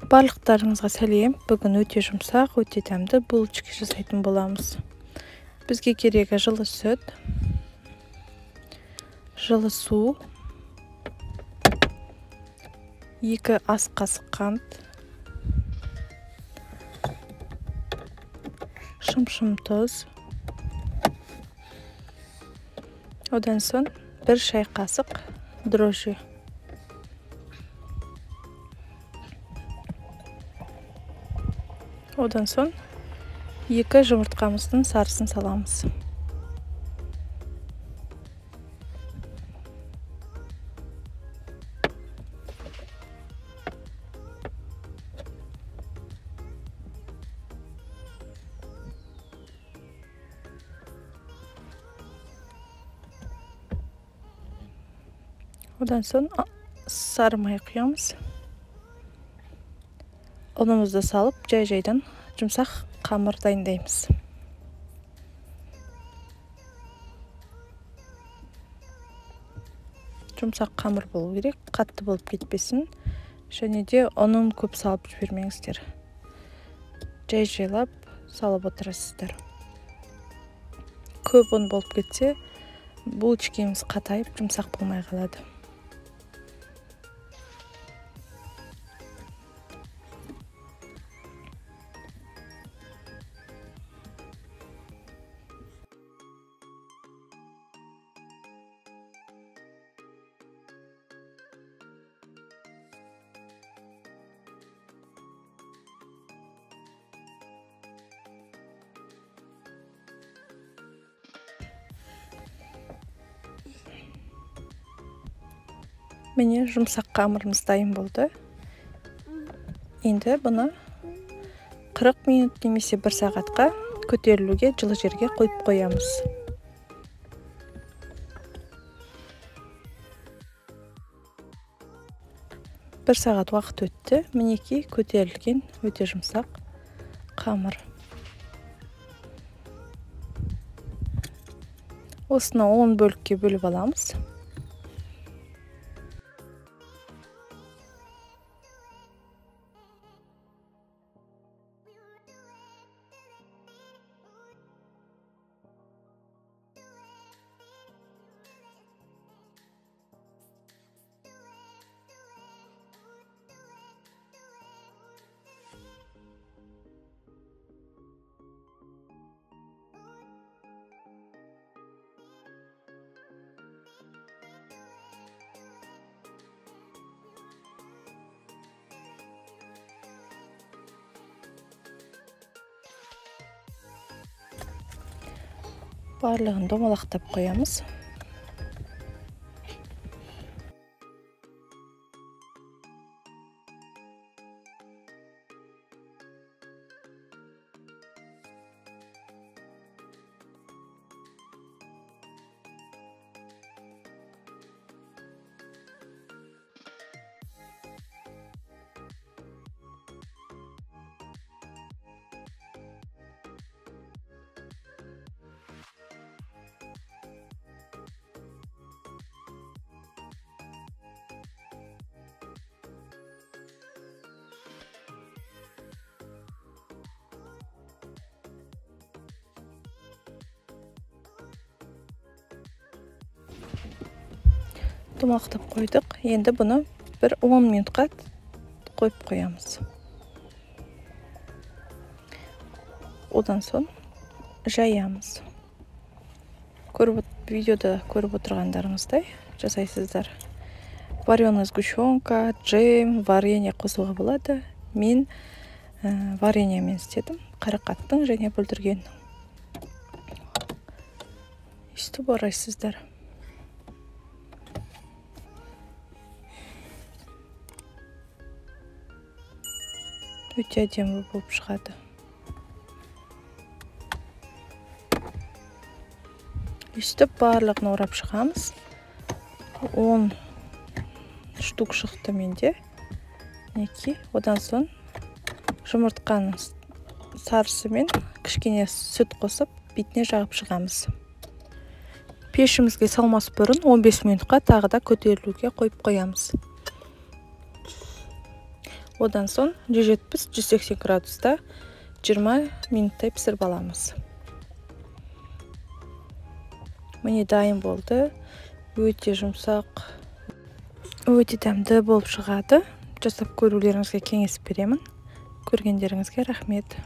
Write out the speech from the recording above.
Барлықтарыңызға сәлем. Бүгін өте жұмсақ, өте дәмді булочка жасайтын боламыз. Бізге керегі жылы сүт, жылы су, 2 ас қасық қант, шым-шым тұз, одан соң 1 шай қасық дрожжи. Одан соң 2 жұмыртқамыздың сарысын саламыз. Одан соң сары май құямыз. Ұнымызды салып, жай-жайдан жұмсақ қамыр дайындаймыз. Жұмсақ қамыр болу керек, қатты болып кетпесін. Және де ұнын көп салып жібермеңіздер. Жай-жайлап салып отырасыздар. Көп ұн болып кетсе, булочкамыз қатайып, жұмсақ болмай қалады. Міне жұмсақ қамырымыз дайын болды. Енді бұны 40 минут немесе 1 сағатқа көтерілуге жылы жерге қойып қоямыз. Бір сағат уақыт өтті. Мінекей көтерілген өте жұмсақ қамыр. Осыны 10 бөлікке бөліп аламыз. Барлығын домалақтап қоямыз. Домалақтап қойдық. Енді бұны бір 10 минутқа қойып қоямыз. Одан соң жаямыз. Видеода көріп отырғандарыңыздай жасайсыздар. Вареная сгущенка, джем, варенье қосуға болады. Мен вареньемен істедім. Қарақаттың және бүлдірген. Өстіп орайсыздар. Өте әдемі болып шығады. Өстіп барлығын орап шығамыз. 10 штук шықты менде. Одан соң жұмыртқаның сарысымен кішкене сүт қосып, бетіне жағып шығамыз. Пешімізге салмас бұрын 15 минутқа тағы да көтерілуге қойып қоямыз. Одан соң 170-180 градуста 20 минуттай пісіріп аламыз. Міне дайын болды. Өте жұмсақ, өте дәмді болып шығады. Жасап көрулеріңізге кеңес беремін. Көргендеріңізге рахмет.